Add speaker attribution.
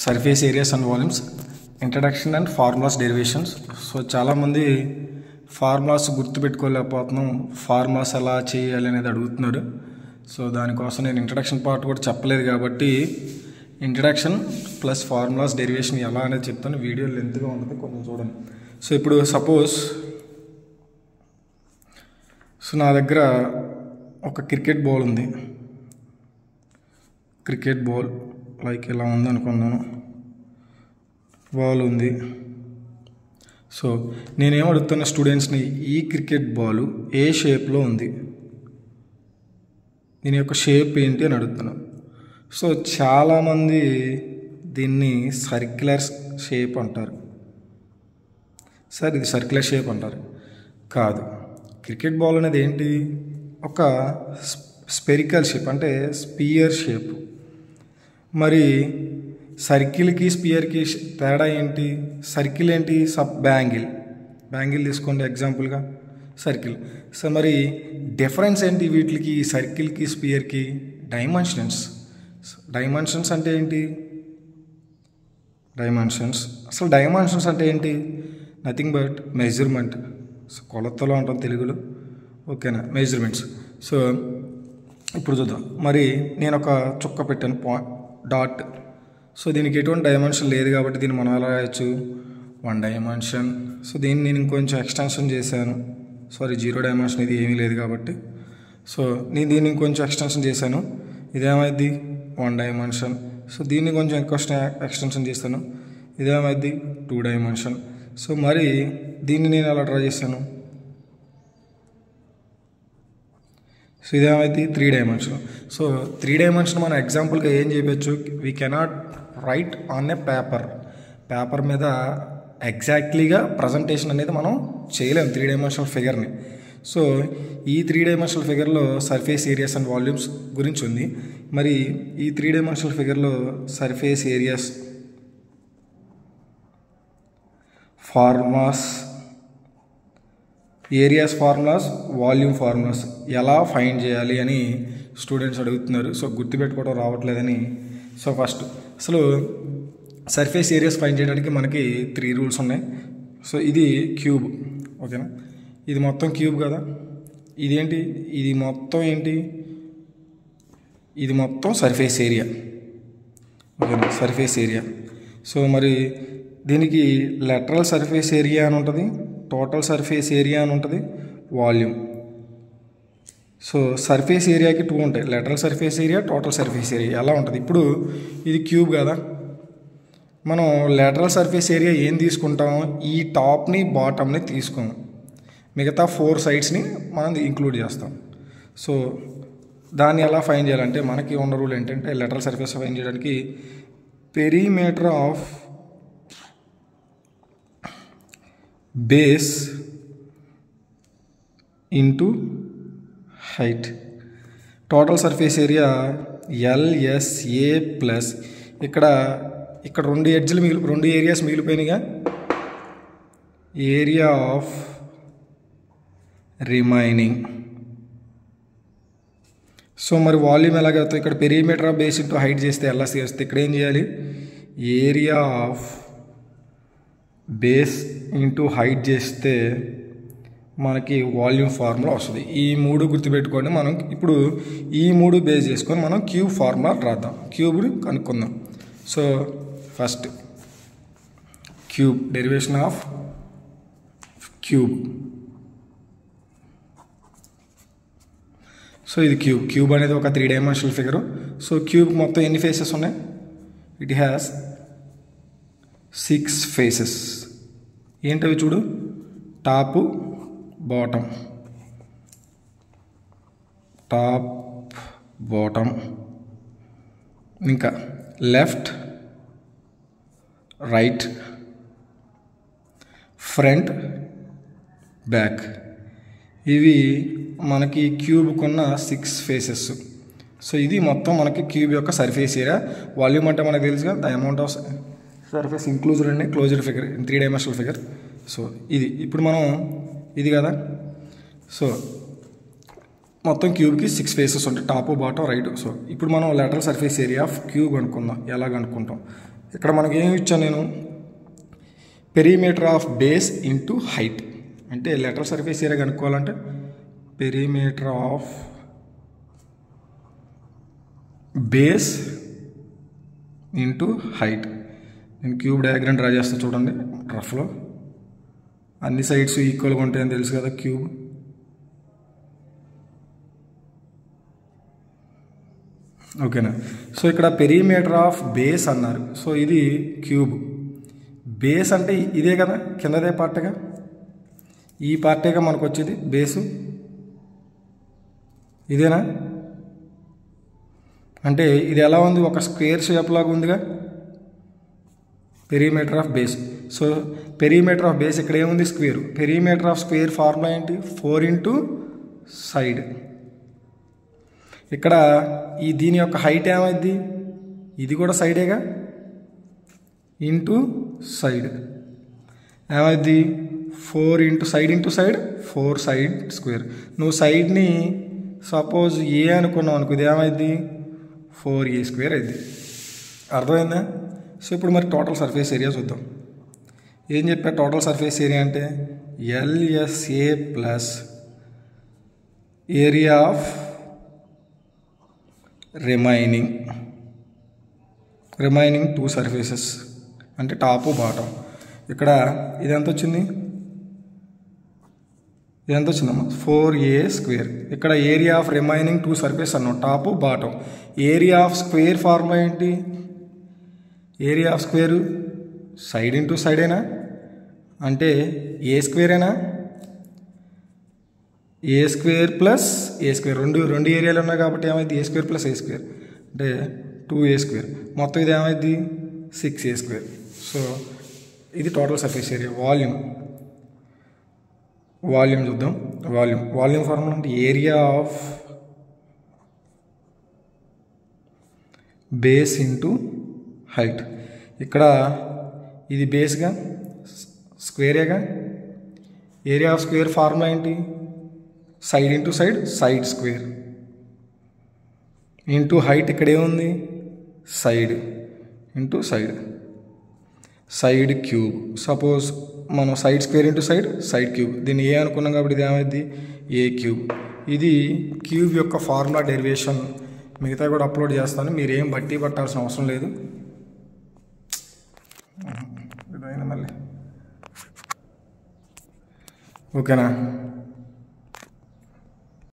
Speaker 1: Surface areas and volumes, introduction and formulas, derivations. So చాలామంది formulas గుర్తుపెట్టుకోలేకపోతున్నాం, formulas ఎలా చేయాలి అనేది అడుగుతున్నారు. సో దానికోసం నేను ఇంట్రడక్షన్ పార్ట్ కూడా చెప్పలేదు కాబట్టి ఇంట్రడక్షన్ ప్లస్ ఫార్ములాస్, డెరివేషన్ ఎలా అనేది చెప్తాను. వీడియో లెంత్గా ఉంటుంది, కొంచెం చూడండి. సో ఇప్పుడు సపోజ్ నా దగ్గర ఒక క్రికెట్ బాల్ ఉంది. క్రికెట్ బాల్ లైక్ ఇలా ఉంది అనుకున్నాను. బాల్ ఉంది. సో నేనేం అడుగుతున్న స్టూడెంట్స్ని, ఈ క్రికెట్ బాల్ ఏ షేప్లో ఉంది, దీని యొక్క షేప్ ఏంటి అని అడుగుతున్నాను. సో చాలామంది దీన్ని సర్క్యులర్ షేప్ అంటారు. సార్ ఇది సర్క్యులర్ షేప్ అంటారు. కాదు, క్రికెట్ బాల్ అనేది ఏంటి, ఒక స్పెరికల్ షేప్, అంటే స్పియర్ షేప్. మరి సర్కిల్కి స్పియర్కి తేడా ఏంటి? సర్కిల్ ఏంటి, బ్యాంగిల్ తీసుకోండి ఎగ్జాంపుల్గా, సర్కిల్. సో మరి డిఫరెన్స్ ఏంటి వీటికి, సర్కిల్కి స్పియర్కి? డైమెన్షన్స్ అంటే ఏంటి? అసలు డైమెన్షన్స్ అంటే ఏంటి? Nothing but measurement. సో కొలతలో అంటాం తెలుగులో, ఓకేనా, మెజర్మెంట్స్. సో ఇప్పుడు చూద్దాం. మరి నేను ఒక చుక్క పెట్టాను, డాట్. సో దీనికి ఎటువంటి డైమెన్షన్ లేదు కాబట్టి దీన్ని మనం ఎలా రాయొచ్చు, 1 డైమెన్షన్. సో దీన్ని నేను ఇంకొంచెం ఎక్స్టెన్షన్ చేశాను. సారీ, 0 డైమెన్షన్, ఇది ఏమీ లేదు కాబట్టి. సో నేను దీన్ని ఇంకొంచెం ఎక్స్టెన్షన్ చేశాను, ఇదేమైంది 1 డైమెన్షన్. సో దీన్ని కొంచెం ఎక్కువ ఎక్స్టెన్షన్ చేస్తాను, ఇదేమైంది 2 డైమెన్షన్. సో మరి దీన్ని నేను ఎలా డ్రా చేశాను, సో ఇదేమైంది 3 డైమెన్షన్. సో 3 డైమెన్షన్ మనం ఎగ్జాంపుల్గా ఏం చేయవచ్చు, we cannot write on a paper మీద ఎగ్జాక్ట్లీగా ప్రజెంటేషన్ అనేది మనం చేయలేము 3 డైమెన్షనల్ ఫిగర్ని. సో ఈ 3 డైమెన్షనల్ ఫిగర్లో సర్ఫేస్ ఏరియాస్ అండ్ వాల్యూమ్స్ గురించి ఉంది. మరి ఈ 3 డైమెన్షనల్ ఫిగర్లో surface areas, formulas, volume formulas ఎలా ఫైండ్ చేయాలి అని స్టూడెంట్స్ అడుగుతున్నారు. సో గుర్తుపెట్టుకోవడం రావట్లేదని. సో ఫస్ట్ అసలు సర్ఫేస్ ఏరియాస్ ఫైండ్ చేయడానికి మనకి 3 రూల్స్ ఉన్నాయి. సో ఇది క్యూబ్, ఓకేనా, ఇది మొత్తం క్యూబ్ కదా. ఇదేంటి, ఇది మొత్తం ఏంటి, ఇది మొత్తం సర్ఫేస్ ఏరియా, ఓకేనా, సర్ఫేస్ ఏరియా. సో మరి దీనికి లెటరల్ సర్ఫేస్ ఏరియా అని ఉంటుంది, టోటల్ సర్ఫేస్ ఏరియా అని ఉంటుంది, వాల్యూమ్. సో సర్ఫేస్ ఏరియాకి 2 ఉంటాయి, lateral surface area, total surface area. ఎలా ఉంటుంది, ఇప్పుడు ఇది క్యూబ్ కదా, మనం లెటరల్ సర్ఫేస్ ఏరియా ఏం తీసుకుంటాం, ఈ టాప్ని బాటమ్ని తీసుకోము, మిగతా 4 సైడ్స్ని మనం ఇంక్లూడ్ చేస్తాం. సో దాన్ని ఎలా ఫైండ్ చేయాలంటే మనకి ఉన్న రూల్ ఏంటంటే, లెటరల్ సర్ఫేస్ ఫైండ్ చేయడానికి perimeter of base into height. Total surface area LSA plus ఇక్కడ 2 ఏరియాస్ మిగిలిపోయినాయిగా, ఏరియా ఆఫ్ రిమైనింగ్. సో మరి వాల్యూమ్ ఎలాగవుతుంది, ఇక్కడ perimeter of base into height చేస్తే LSA వస్తే ఇక్కడ ఏం చేయాలి, area of base into height చేస్తే మనకి వాల్యూమ్ ఫార్ములా వస్తుంది. ఈ 3 గుర్తుపెట్టుకోండి. మనం ఇప్పుడు ఈ 3 బేస్ చేసుకొని మనం క్యూబ్ ఫార్ములా రాద్దాం, క్యూబ్ని కనుక్కుందాం. So first cube, derivation of cube. So ఇది క్యూబ్ అనేది ఒక 3 డైమెన్షనల్ ఫిగరు. సో క్యూబ్ మొత్తం ఎన్ని ఫేసెస్ ఉన్నాయి, ఇట్ హ్యాస్ 6 ఫేసెస్. ఏంటవి చూడు, టాప్ బాటమ్, ఇంకా లెఫ్ట్ రైట్, ఫ్రంట్ బ్యాక్. ఇవి మనకి క్యూబ్కున్న 6 ఫేసెస్. సో ఇది మొత్తం మనకి క్యూబ్ యొక్క సర్ఫేస్ ఏరియా. వాల్యూమ్ అంటే మనకు తెలుసుగా, the amount of surface enclosure and closure figure, 3 dimensional figure. So ఇది ఇప్పుడు మనం ఇది కదా. సో మొత్తం క్యూబ్కి 6 ఫేసెస్ ఉంటాయి, టాప్ బాటమ్ రైట్. సో ఇప్పుడు మనం lateral surface area of cube అనుకుందాం. ఎలా కనుక్కుంటాం, ఇక్కడ మనకి ఏమి ఇచ్చాను నేను, perimeter of base into height. అంటే లెటరల్ సర్ఫేస్ ఏరియా కనుక్కోవాలంటే perimeter of base into height. నేను క్యూబ్ డయాగ్రామ్ డ్రా చేస్తా చూడండి రఫ్లో. అన్ని సైడ్స్ ఈక్వల్గా ఉంటాయని తెలుసు కదా క్యూబ్. ఓకేనా. సో ఇక్కడ పెరిమీటర్ ఆఫ్ బేస్ అన్నారు. సో ఇది క్యూబ్. బేస్ అంటే ఇదే కదా, కిందదే పార్ట్గా, ఈ పార్టీగా మనకు వచ్చేది బేసు. ఇదేనా? అంటే ఇది ఎలా ఉంది, ఒక స్క్వేర్ షేప్ లాగా ఉందిగా perimeter of base. So perimeter of base ఇక్కడ ఏముంది, square. Perimeter of square formula ఏంటి, 4 ఇంటూ సైడ్. ఇక్కడ ఈ దీని యొక్క హైట్ ఏమైంది, ఇది కూడా సైడేగా, ఇంటూ సైడ్ ఏమైంది 4 ఇంటూ సైడ్ 4 సైడ్ స్క్వేర్. నువ్వు సైడ్ని సపోజ్ ఏ అనుకున్నావు అనుకో, ఇది ఏమైంది 4a స్క్వేర్ అయింది. అర్థమైందా? సో ఇప్పుడు మరి టోటల్ సర్ఫేస్ ఏరియా చూద్దాం. ఏం చెప్పా, టోటల్ సర్ఫేస్ ఏరియా అంటే LSA plus area of remaining 2 surfaces, అంటే టాపు బాటం. ఇక్కడ ఇదెంత వచ్చింది, ఇదెంత వచ్చిందమ్మా 4a స్క్వేర్. ఇక్కడ ఏరియా ఆఫ్ రిమైనింగ్ 2 సర్ఫేస్ అన్నాం, top bottom. Area of square formula ఏంటి, area of square side into సైడేనా, అంటే ఏ స్క్వేరేనా, a square plus a square. రెండు ఏరియాలు ఉన్నాయి కాబట్టి ఏమైంది a square plus a square అంటే 2a స్క్వేర్. మొత్తం ఇది ఏమైంది 6a స్క్వేర్. సో ఇది టోటల్ సర్ఫేస్ ఏరియా. వాల్యూమ్ చూద్దాం. వాల్యూమ్ ఫార్ములా అంటే area of base into height. ఇక్కడ ఇది బేస్గా స్క్వేరేగా. ఏరియా ఆఫ్ స్క్వేర్ ఫార్ములా ఏంటి, side into side square into height. ఇక్కడ ఏముంది side into side cube. Suppose మనం side square into side cube. దీన్ని ఏ అనుకున్నాం కాబట్టి ఇది ఏమైంది ఏ క్యూబ్. ఇది క్యూబ్ యొక్క ఫార్ములా డెరివేషన్. మిగతా కూడా అప్లోడ్ చేస్తాను, మీరు ఏం బట్టి పట్టాల్సిన అవసరం లేదు. ఇదైనా మళ్ళీ ఓకేనా.